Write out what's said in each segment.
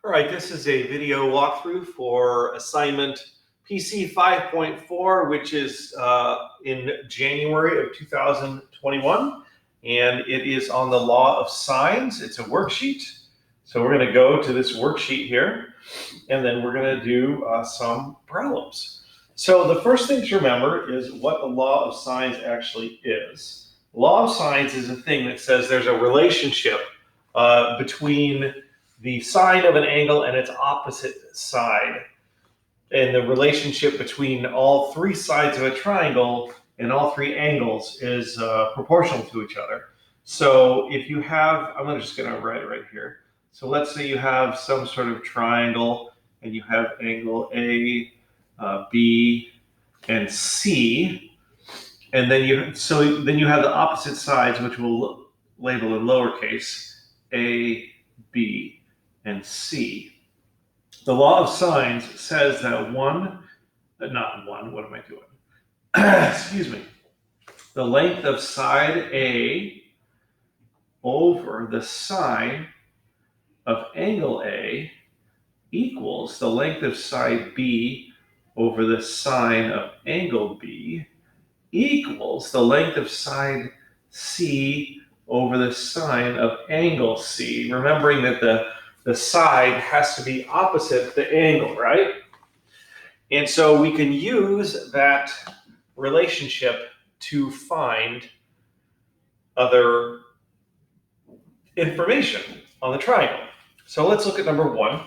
All right, this is a video walkthrough for assignment PC5.4, which is in January of 2021, and it is on the law of sines. It's a worksheet. So we're going to go to this worksheet here, and then we're going to do some problems. So the first thing to remember is what the law of sines actually is. The law of sines is a thing that says there's a relationship between the sine of an angle and its opposite side. And the relationship between all three sides of a triangle and all three angles is proportional to each other. So if you have, I'm just going to write it right here. So let's say you have some sort of triangle and you have angle A, B, and C. And then you have the opposite sides, which we'll label in lowercase, A, B, and C. The law of sines says that excuse me, the length of side A over the sine of angle A equals the length of side B over the sine of angle B equals the length of side C over the sine of angle C. Remembering that the side has to be opposite the angle, right? And so we can use that relationship to find other information on the triangle. So let's look at number one.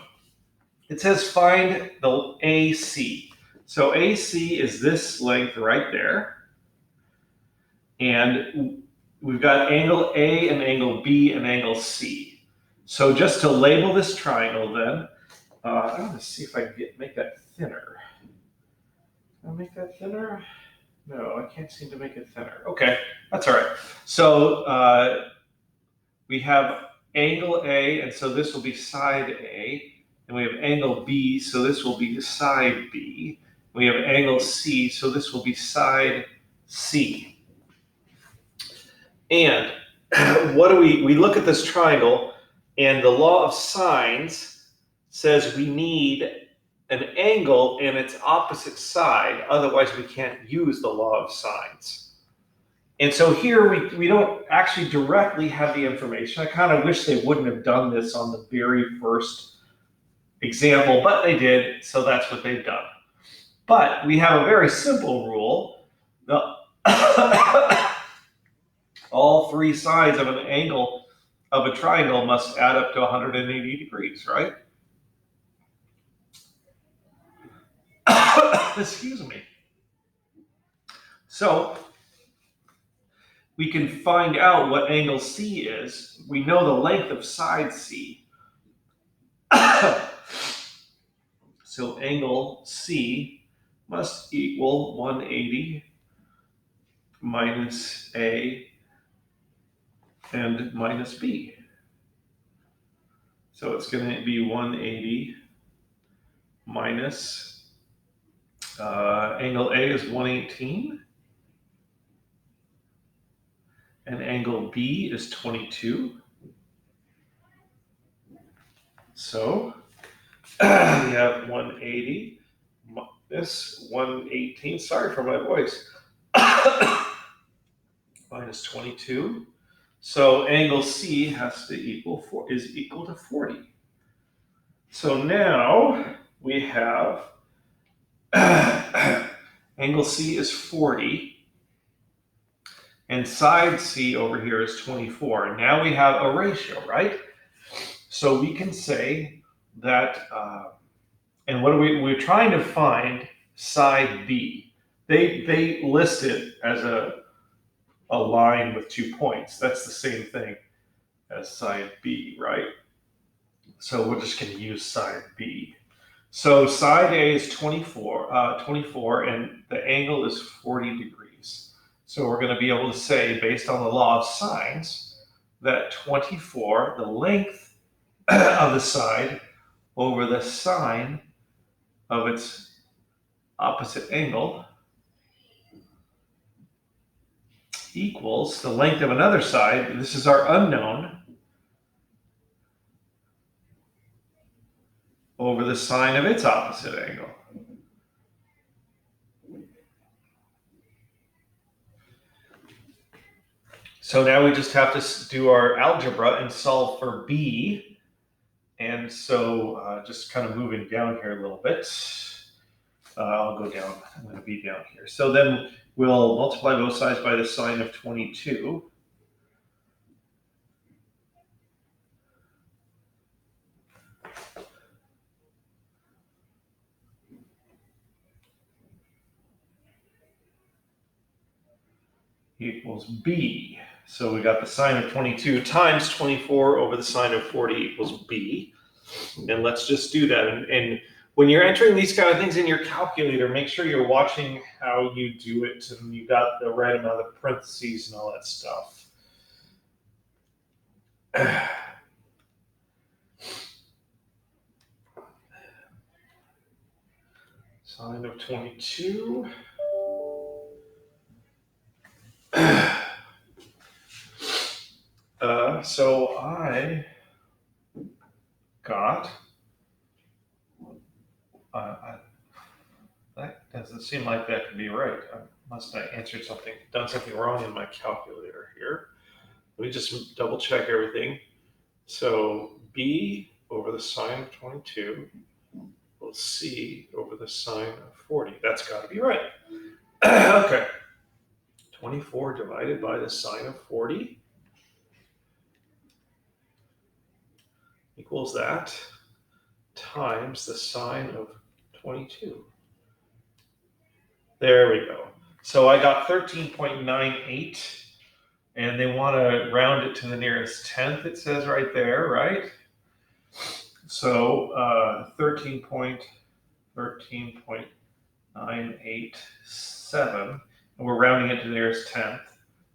It says find the AC. So AC is this length right there. And we've got angle A and angle B and angle C. So just to label this triangle then, I'm going to see if I can make that thinner. Can I make that thinner? No, I can't seem to make it thinner. Okay, that's all right. So we have angle A, and so this will be side A. And we have angle B, so this will be side B. We have angle C, so this will be side C. And what do we look at this triangle, and the law of sines says we need an angle and its opposite side, otherwise we can't use the law of sines. And so here we don't actually directly have the information. I kind of wish they wouldn't have done this on the very first example, but they did, so that's what they've done. But we have a very simple rule. All three sides of an angle of a triangle must add up to 180 degrees, right? Excuse me. So we can find out what angle C is. We know the length of side C. So angle C must equal 180 minus A and minus B. So it's going to be 180 minus angle A is 118 and angle B is 22. So we have 180 minus 118, sorry for my voice, minus 22. So angle C has to is equal to 40. So now we have angle C is 40, and side C over here is 24. And now we have a ratio, right? So we can say that, and what we're trying to find side B. They list it as a line with 2 points. That's the same thing as side B, right? So we're just going to use side B. So side A is 24, and the angle is 40 degrees. So we're going to be able to say, based on the law of sines, that 24, the length of the side over the sine of its opposite angle equals the length of another side. This is our unknown. over the sine of its opposite angle. So now we just have to do our algebra and solve for b. And so just kind of moving down here a little bit. I'll go down. I'm going to be down here. So then we'll multiply both sides by the sine of 22. Equals b. So we got the sine of 22 times 24 over the sine of 40 equals b. And let's just do that. And when you're entering these kind of things in your calculator, make sure you're watching how you do it and you got the right amount of parentheses and all that stuff. Sine of 22. So I got, that doesn't seem like that could be right. Must have answered something, done something wrong in my calculator here. Let me just double check everything. So b over the sine of 22 will c over the sine of 40. That's got to be right. Okay. 24 divided by the sine of 40 equals that times the sine of 22. There we go. So I got 13.98, and they want to round it to the nearest tenth, it says right there, right? So 13.987, and we're rounding it to the nearest tenth.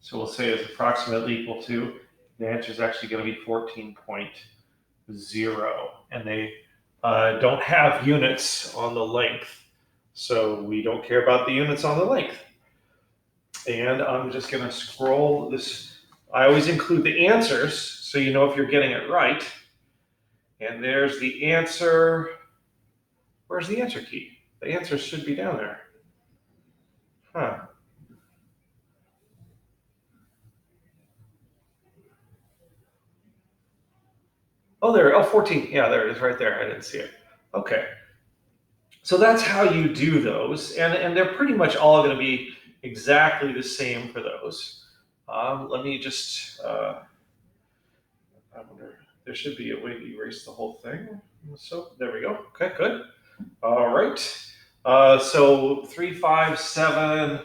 So we'll say it's approximately equal to, the answer is actually going to be 14.0. And they don't have units on the length. So we don't care about the units on the length. And I'm just going to scroll this. I always include the answers so you know if you're getting it right. And there's the answer. Where's the answer key? The answer should be down there. Huh. Oh, there. Oh, 14. Yeah, there it is right there. I didn't see it. Okay. So that's how you do those. And they're pretty much all going to be exactly the same for those. Let me just, I wonder, there should be a way to erase the whole thing. So there we go. Okay, good. All right. So 3, 5, 7,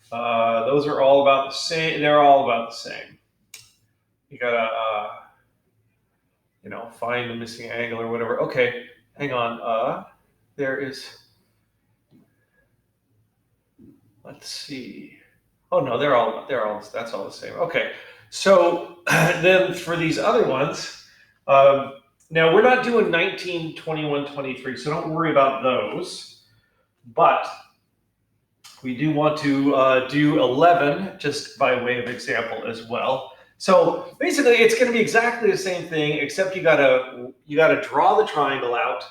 those are all about the same. They're all about the same. You gotta, find the missing angle or whatever. Okay, hang on. There is, let's see. Oh no, that's all the same. Okay, so then for these other ones, now we're not doing 19, 21, 23, so don't worry about those. But we do want to do 11 just by way of example as well. So basically, it's going to be exactly the same thing, except you gotta draw the triangle out,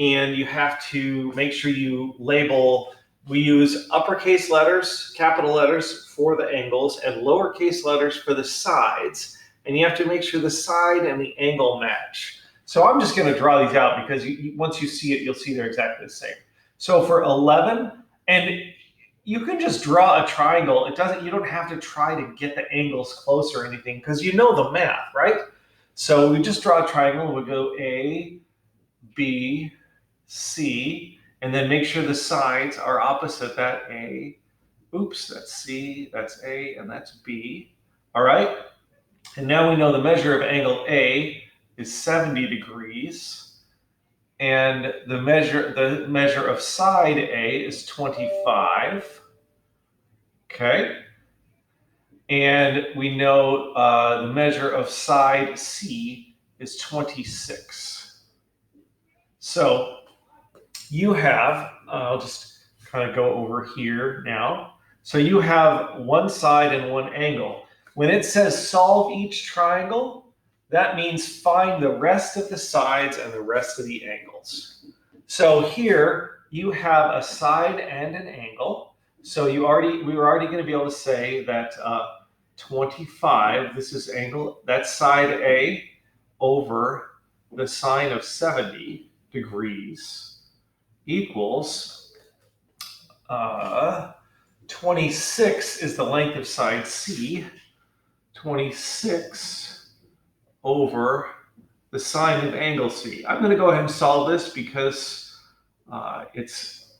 and you have to make sure you label. We use uppercase letters, capital letters for the angles, and lowercase letters for the sides. And you have to make sure the side and the angle match. So I'm just going to draw these out because once you see it, you'll see they're exactly the same. So for 11, and you can just draw a triangle. You don't have to try to get the angles close or anything because you know the math, right? So we just draw a triangle. We'll go A, B, C, and then make sure the sides are opposite that A. Oops, that's C, that's A, and that's B. All right? And now we know the measure of angle A is 70 degrees. And the measure of side A is 25. Okay. And we know the measure of side C is 26. So you have, I'll just kind of go over here now. So you have one side and one angle. When it says solve each triangle, That means find the rest of the sides and the rest of the angles. So here you have a side and an angle. So we were already going to be able to say that 25, this is angle, that's side A over the sine of 70 degrees equals 26 is the length of side C, 26 over the sine of angle C. I'm going to go ahead and solve this because it's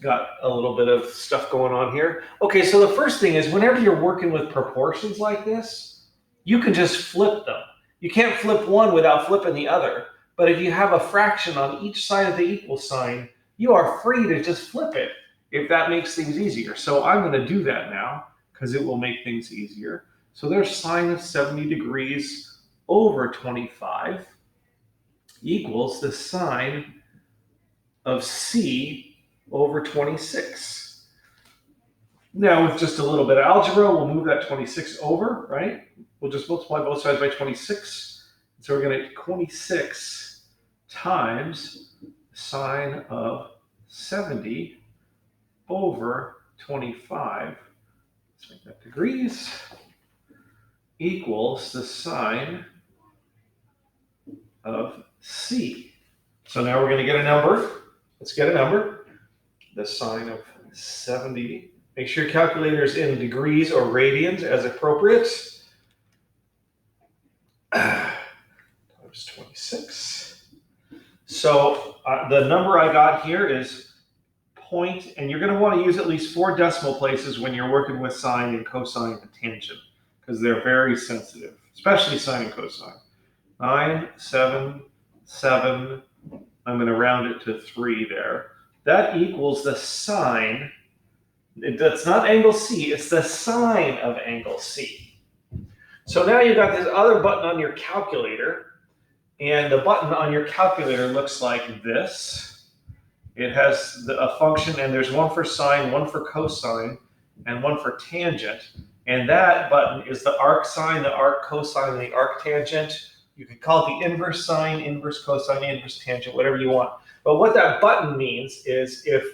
got a little bit of stuff going on here. Okay, so the first thing is whenever you're working with proportions like this, you can just flip them. You can't flip one without flipping the other. But if you have a fraction on each side of the equal sign, you are free to just flip it if that makes things easier. So I'm going to do that now because it will make things easier. So there's sine of 70 degrees over 25 equals the sine of C over 26. Now with just a little bit of algebra, we'll move that 26 over, right? We'll just multiply both sides by 26. So we're going to get 26 times sine of 70 over 25, let's make that degrees, equals the sine of C. So now we're going to get a number. Let's get a number. The sine of 70. Make sure your calculator is in degrees or radians as appropriate. Times 26. So the number I got here is point, and you're going to want to use at least 4 decimal places when you're working with sine and cosine and tangent, because they're very sensitive, especially sine and cosine. 977. I'm going to round it to 3 there. That equals the sine. That's not angle C, it's the sine of angle C. So now you've got this other button on your calculator, and the button on your calculator looks like this. It has a function, and there's one for sine, one for cosine, and one for tangent. And that button is the arc sine, the arc cosine, and the arc tangent. You could call it the inverse sine, inverse cosine, inverse tangent, whatever you want. But what that button means is if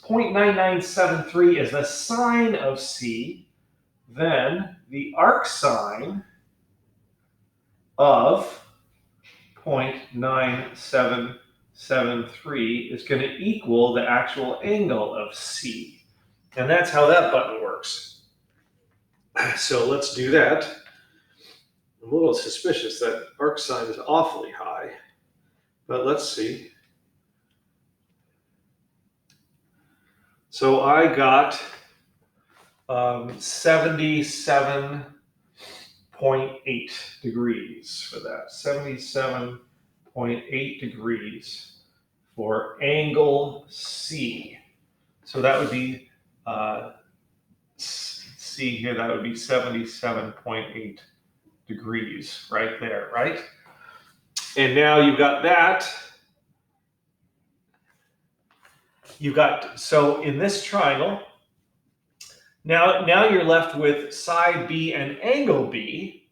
0.9973 is the sine of C, then the arc sine of 0.9773 is going to equal the actual angle of C. And that's how that button works. So let's do that. I'm a little suspicious that arc sine is awfully high, but let's see. So I got 77.8 degrees for that. 77.8 degrees for angle C. So that would be, C here, that would be 77.8 degrees right there, right? And now you've got that. You've got, so in this triangle, now you're left with side B and angle B,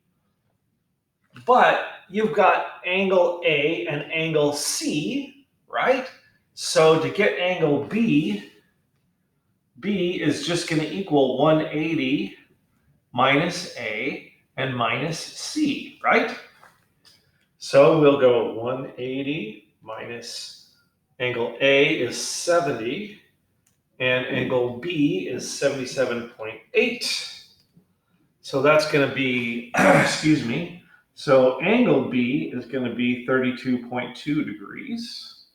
but you've got angle A and angle C, right? So to get angle B, B is just going to equal 180 minus A and minus C, right? So we'll go 180 minus angle A is 70, and angle B is 77.8. So that's going to be, excuse me, so angle B is going to be 32.2 degrees.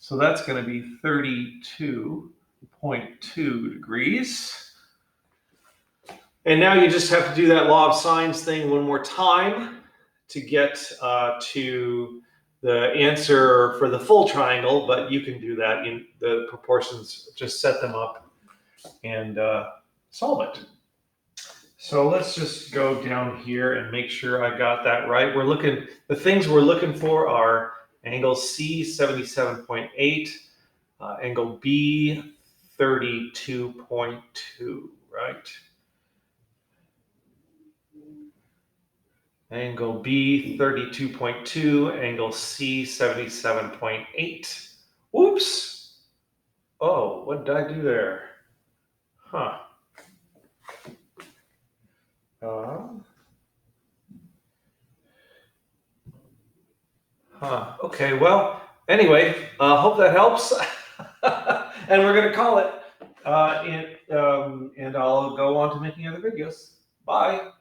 So that's going to be 32.2 degrees. And now you just have to do that law of sines thing one more time to get to the answer for the full triangle, but you can do that in the proportions, just set them up and solve it. So let's just go down here and make sure I got that right. The things we're looking for are angle C, 77.8, angle B, 32.2, right? Angle B 32.2, angle C 77.8. Whoops. Oh, what did I do there? Huh. Okay, well, anyway, hope that helps. And we're going to call it. And I'll go on to making other videos. Bye.